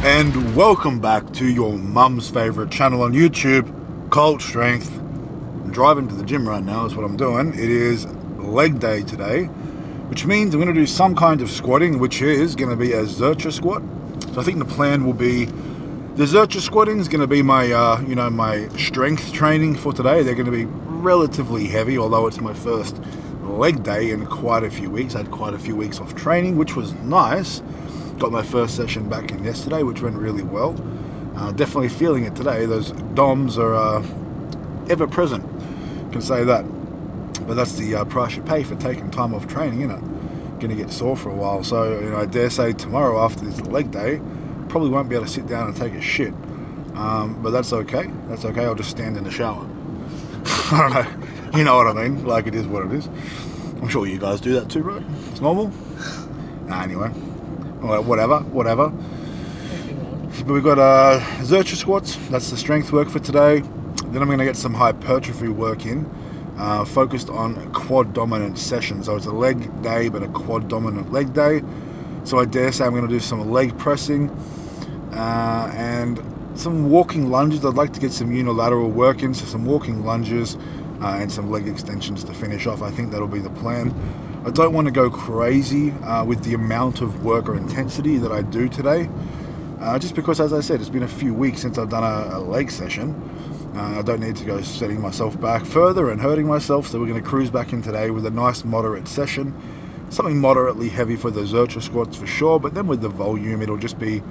And welcome back to your mum's favourite channel on YouTube, Cold Strength. I'm driving to the gym right now, is what I'm doing. It is leg day today, which means I'm going to do some kind of squatting, which is going to be a Zercher squat. So I think the plan will be, the Zercher squatting is going to be my, my strength training for today. They're going to be relatively heavy, although it's my first leg day in quite a few weeks. I had quite a few weeks off training, which was nice. Got my first session back in yesterday, which went really well. Definitely feeling it today. Those DOMs are ever present, can say that. But that's the price you pay for taking time off training, isn't it? Going to get sore for a while. So I dare say tomorrow after this leg day, probably won't be able to sit down and take a shit. But that's okay. That's okay. I'll just stand in the shower. I don't know. You know what I mean? Like, it is what it is. I'm sure you guys do that too, right? It's normal. Anyway. Whatever. But we've got Zercher squats. That's the strength work for today. Then I'm going to get some hypertrophy work in, focused on quad dominant sessions. So it's a leg day, but a quad dominant leg day. So I dare say I'm going to do some leg pressing and some walking lunges. I'd like to get some unilateral work in, so some walking lunges and some leg extensions to finish off. I think that'll be the plan. I don't want to go crazy with the amount of work or intensity that I do today, just because, as I said, it's been a few weeks since I've done a leg session. I don't need to go setting myself back further and hurting myself, so we're going to cruise back in today with a nice moderate session. Something moderately heavy for the Zercher squats for sure, but then with the volume, it'll just be,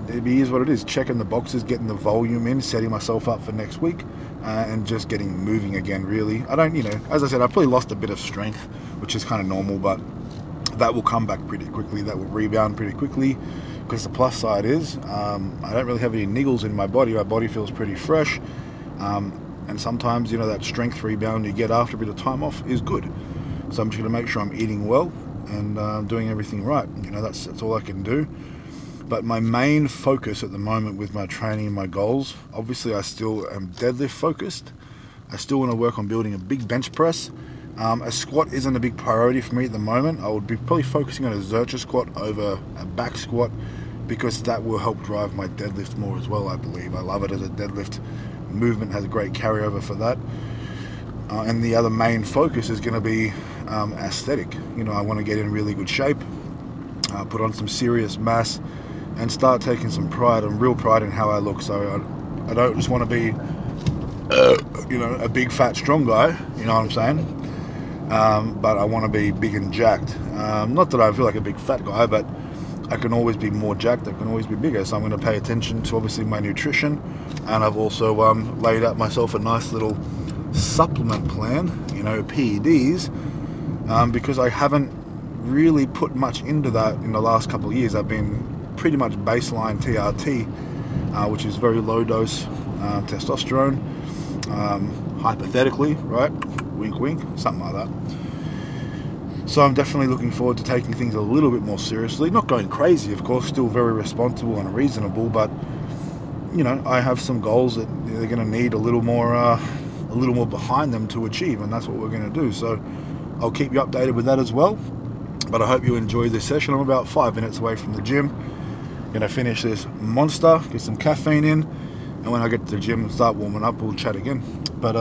it is what it is, checking the boxes, getting the volume in, setting myself up for next week, and just getting moving again, really. I don't, as I said, I probably lost a bit of strength, which is kind of normal, but that will come back pretty quickly. That will rebound pretty quickly, because the plus side is I don't really have any niggles in my body. My body feels pretty fresh, and sometimes, that strength rebound you get after a bit of time off is good. So I'm just going to make sure I'm eating well and doing everything right. That's all I can do. But my main focus at the moment with my training and my goals, obviously I still am deadlift focused. I still want to work on building a big bench press. A squat isn't a big priority for me at the moment. I would be probably focusing on a Zercher squat over a back squat, because that will help drive my deadlift more as well, I believe. I love it as a deadlift movement, has a great carryover for that. And the other main focus is going to be aesthetic. I want to get in really good shape, put on some serious mass, and start taking some pride and real pride in how I look. So I don't just want to be, a big fat strong guy, you know what I'm saying? But I want to be big and jacked. Not that I feel like a big fat guy, but I can always be more jacked, I can always be bigger. So I'm going to pay attention to obviously my nutrition, and I've also laid out myself a nice little supplement plan, PEDs, because I haven't really put much into that in the last couple of years. I've been pretty much baseline TRT, which is very low dose testosterone, hypothetically, right? Wink wink, something like that. So I'm definitely looking forward to taking things a little bit more seriously. Not going crazy, of course, still very responsible and reasonable, but I have some goals that they're going to need a little more behind them to achieve, and that's what we're going to do. So I'll keep you updated with that as well. But I hope you enjoy this session. I'm about 5 minutes away from the gym. Gonna finish this monster, get some caffeine in, and when I get to the gym and start warming up, we'll chat again. But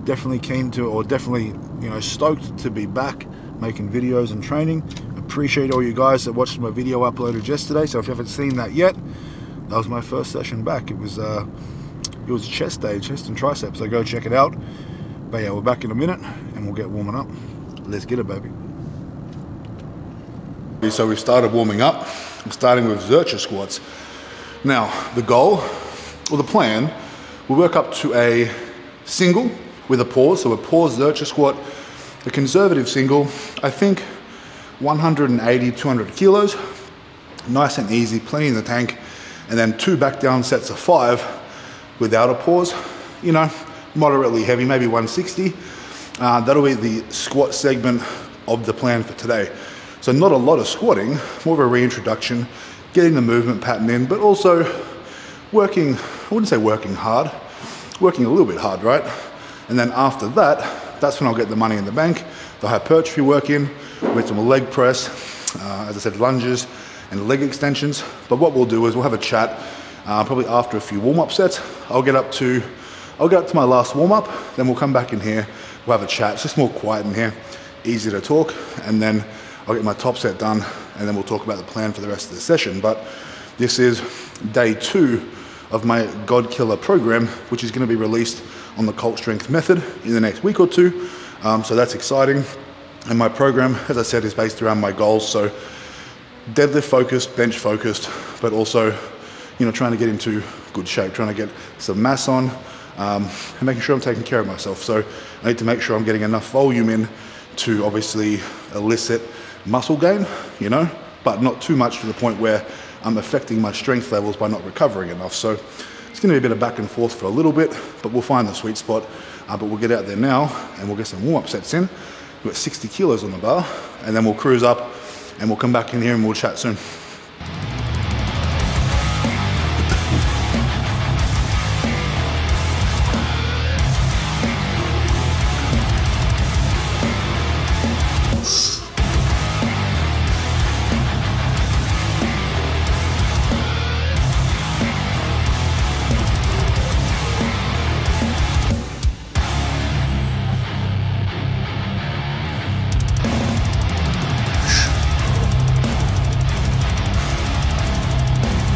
definitely keen to, or definitely stoked to be back making videos and training. Appreciate all you guys that watched my video uploaded yesterday. So if you haven't seen that yet, that was my first session back. It was chest day, chest and triceps, so go check it out. But yeah, we're back in a minute and we'll get warming up. Let's get it, baby. So we've started warming up. I'm starting with Zercher squats. Now, the goal, or the plan, we'll work up to a single with a pause. So a pause Zercher squat, a conservative single, I think 180, 200 kilos. Nice and easy, plenty in the tank. And then 2 back down sets of 5 without a pause. Moderately heavy, maybe 160. That'll be the squat segment of the plan for today. So not a lot of squatting, more of a reintroduction, getting the movement pattern in, but also working, I wouldn't say working hard, working a little bit hard, right? And then after that, that's when I'll get the money in the bank, the hypertrophy work in, with some leg press, as I said, lunges, and leg extensions. But what we'll do is we'll have a chat probably after a few warm-up sets. I'll get up to my last warm-up, then we'll come back in here, we'll have a chat. It's just more quiet in here, easy to talk, and then I'll get my top set done, and then we'll talk about the plan for the rest of the session. But this is day 2 of my Godkiller program, which is going to be released on the Cult Strength method in the next week or 2. So that's exciting. And my program, as I said, is based around my goals. So deadlift focused, bench focused, but also, you know, trying to get into good shape, trying to get some mass on, and making sure I'm taking care of myself. So I need to make sure I'm getting enough volume in to obviously elicit muscle gain, you know, but not too much to the point where I'm affecting my strength levels by not recovering enough. So it's going to be a bit of back and forth for a little bit, but we'll find the sweet spot. But we'll get out there now and we'll get some warm-up sets in. We've got 60 kilos on the bar, and then we'll cruise up and we'll come back in here and we'll chat soon.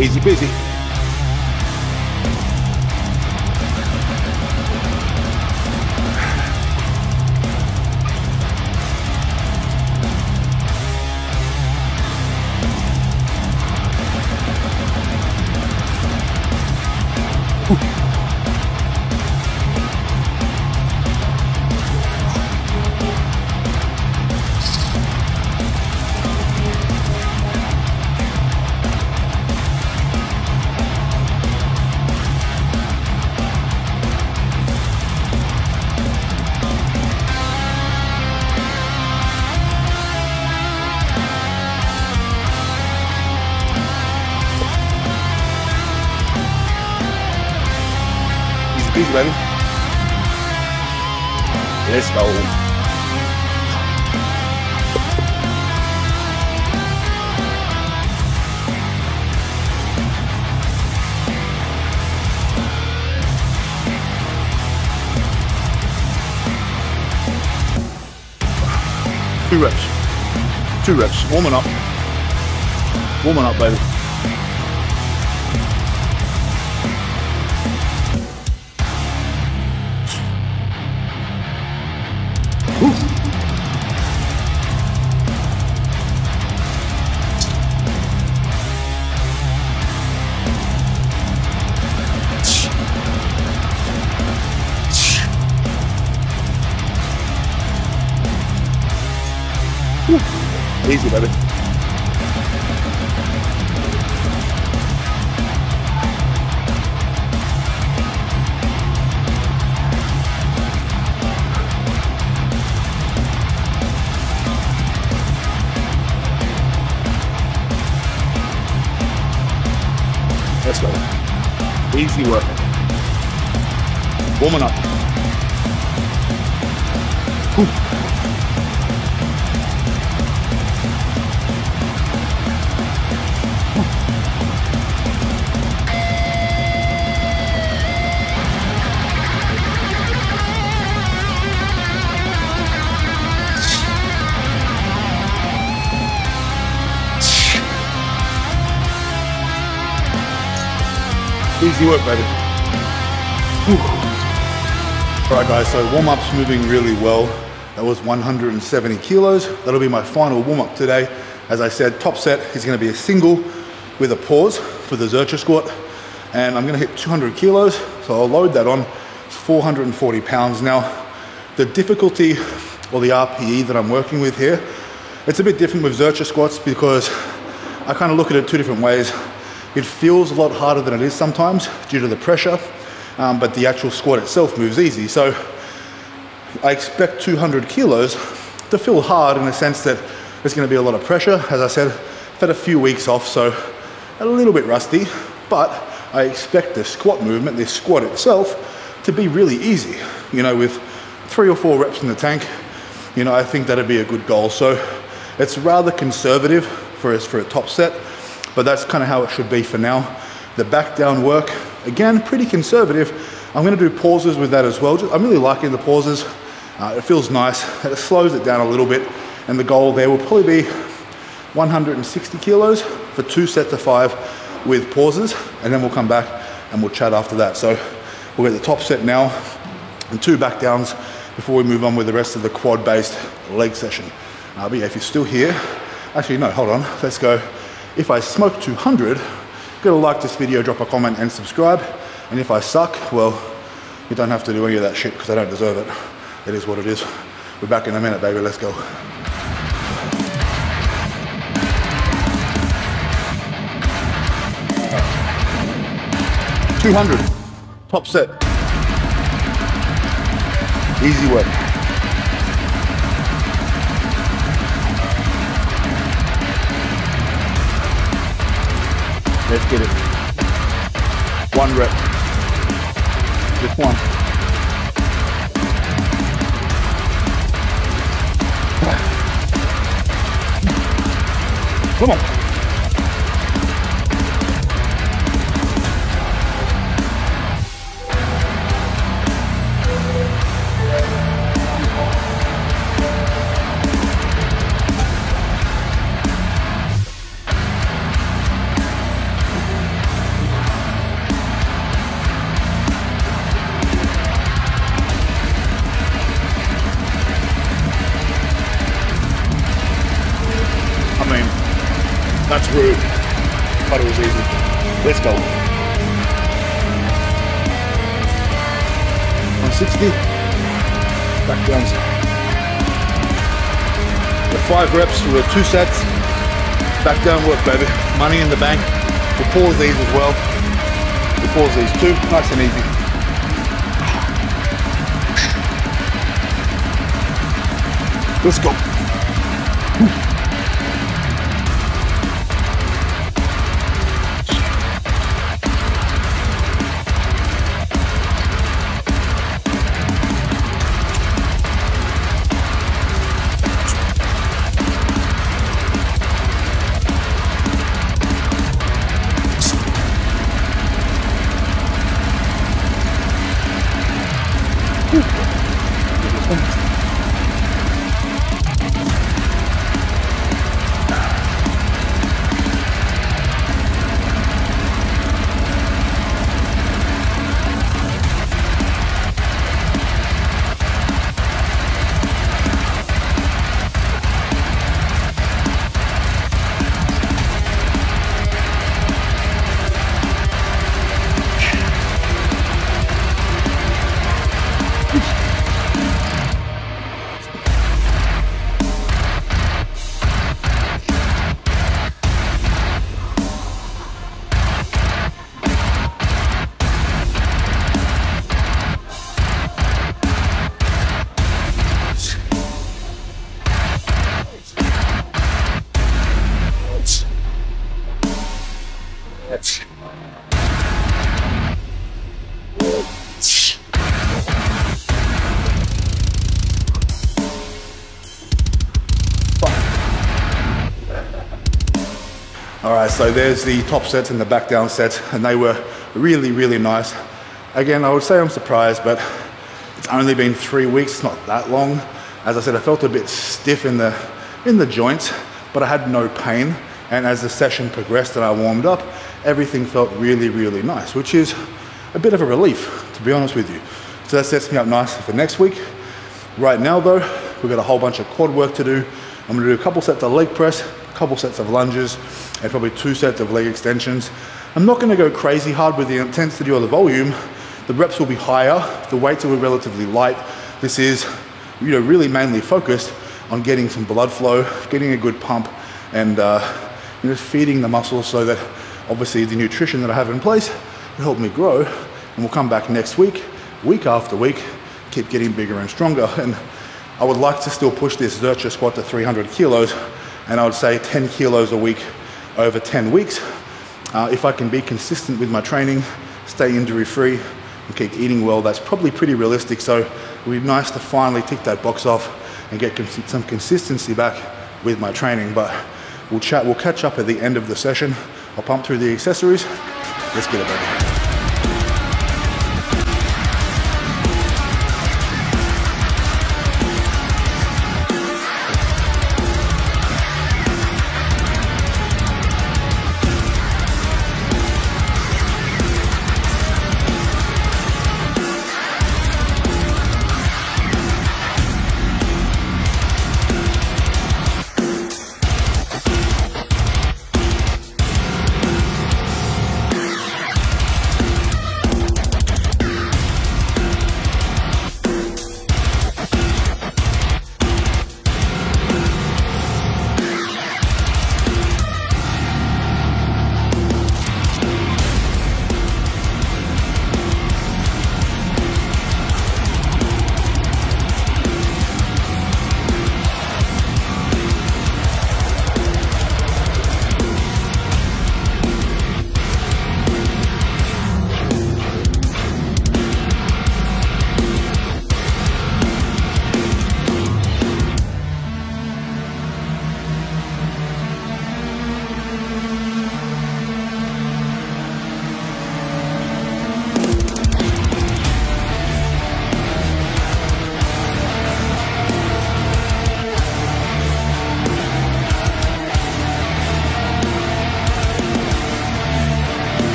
Easy peasy. Easy, baby. Let's go. 2 reps. 2 reps. Warming up. Warming up, baby. Easy, baby. Let's go. Easy work. Warming up. Whew. Easy work, baby. Alright guys, so warm-up's moving really well. That was 170 kilos. That'll be my final warm-up today. As I said, top set is going to be a single with a pause for the Zercher squat. And I'm going to hit 200 kilos, so I'll load that on. 440 pounds. Now, the difficulty or the RPE that I'm working with here, it's a bit different with Zercher squats because I kind of look at it 2 different ways. It feels a lot harder than it is sometimes due to the pressure, but the actual squat itself moves easy. So I expect 200 kilos to feel hard in the sense that there's going to be a lot of pressure. As I said, I've had a few weeks off, so a little bit rusty, but I expect the squat movement, this squat itself, to be really easy. You know, with 3 or 4 reps in the tank, you know, I think that'd be a good goal. So it's rather conservative for a top set. but that's kind of how it should be for now. The back down work, again, pretty conservative. I'm going to do pauses with that as well. I'm really liking the pauses. It feels nice. It slows it down a little bit, and the goal there will probably be 160 kilos for 2 sets of 5 with pauses, and then we'll come back and we'll chat after that. So we'll get the top set now and 2 back downs before we move on with the rest of the quad based leg session. But yeah, if you're still here, actually no, hold on, let's go. If I smoke 200, go to like this video, drop a comment and subscribe. And if I suck, well, you don't have to do any of that shit because I don't deserve it. It is what it is. We're back in a minute, baby, let's go. 200, top set. Easy work. Let's get it. 1 rep. Just 1. Come on. That's rude, but it was easy. Let's go. 160, back downs. The 5 reps with 2 sets, back down work, baby. Money in the bank. We'll pause these as well. We'll pause these too, nice and easy. Let's go. Alright, so there's the top sets and the back down sets, and they were really, really nice. Again, I would say I'm surprised, but it's only been 3 weeks, not that long. As I said, I felt a bit stiff in the joints, but I had no pain. And as the session progressed and I warmed up, everything felt really, really nice, which is a bit of a relief, to be honest with you. So that sets me up nicely for next week. Right now though, we've got a whole bunch of quad work to do. I'm gonna do a couple sets of leg press, a couple sets of lunges, and probably 2 sets of leg extensions. I'm not gonna go crazy hard with the intensity or the volume. The reps will be higher, the weights will be relatively light. This is, really mainly focused on getting some blood flow, getting a good pump, and just feeding the muscles so that obviously the nutrition that I have in place will help me grow. And we'll come back next week, week after week, keep getting bigger and stronger. And I would like to still push this Zercher squat to 300 kilos, and I would say 10 kilos a week over 10 weeks. If I can be consistent with my training, stay injury free, and keep eating well, that's probably pretty realistic. So it would be nice to finally tick that box off and get some consistency back with my training. But we'll catch up at the end of the session I'll pump through the accessories. Let's get it, baby.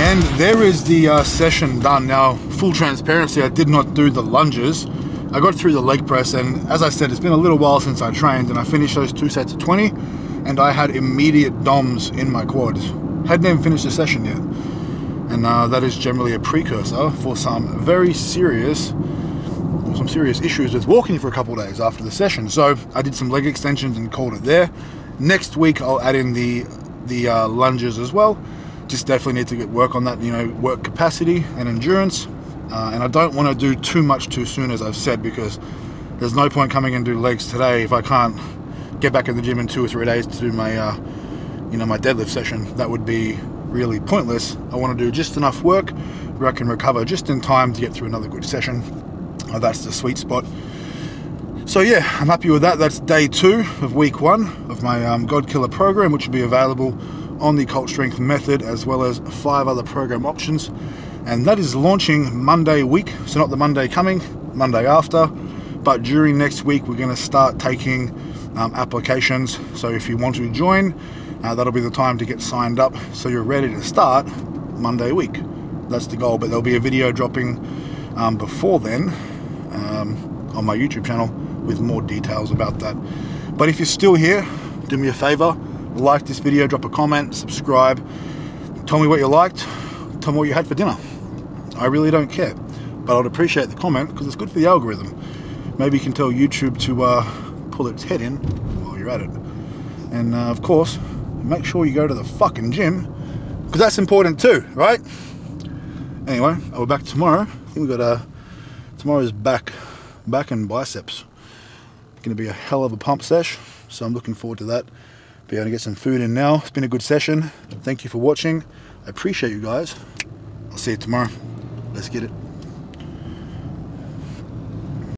And there is the session done. Now, full transparency, I did not do the lunges. I got through the leg press, and as I said, it's been a little while since I trained, and I finished those 2 sets of 20, and I had immediate DOMs in my quads. Hadn't even finished the session yet. And that is generally a precursor for some serious issues with walking for a couple of days after the session. So I did some leg extensions and called it there. Next week I'll add in the lunges as well. Just definitely need to get work on that, you know, work capacity and endurance. And I don't want to do too much too soon, as I've said, because there's no point coming and do legs today if I can't get back in the gym in 2 or 3 days to do my my deadlift session. That would be really pointless. I want to do just enough work where I can recover just in time to get through another good session. That's the sweet spot. So yeah, I'm happy with that. That's day 2 of week 1 of my Godkiller program, which will be available on the Cult Strength method, as well as 5 other program options. And that is launching Monday week, so not the Monday coming, Monday after, but during next week we're going to start taking applications. So if you want to join, that'll be the time to get signed up so you're ready to start Monday week. That's the goal, but there'll be a video dropping before then on my YouTube channel with more details about that. But if you're still here, do me a favor, like this video, drop a comment, subscribe, tell me what you liked, tell me what you had for dinner. I really don't care, but I'd appreciate the comment because it's good for the algorithm. Maybe you can tell YouTube to pull its head in while you're at it. And of course, make sure you go to the fucking gym, because that's important too, right? Anyway, I'll be back tomorrow. I think we got tomorrow's back and biceps. Going to be a hell of a pump sesh, so I'm looking forward to that. Be able to get some food in now. It's been a good session. Thank you for watching. I appreciate you guys. I'll see you tomorrow. Let's get it.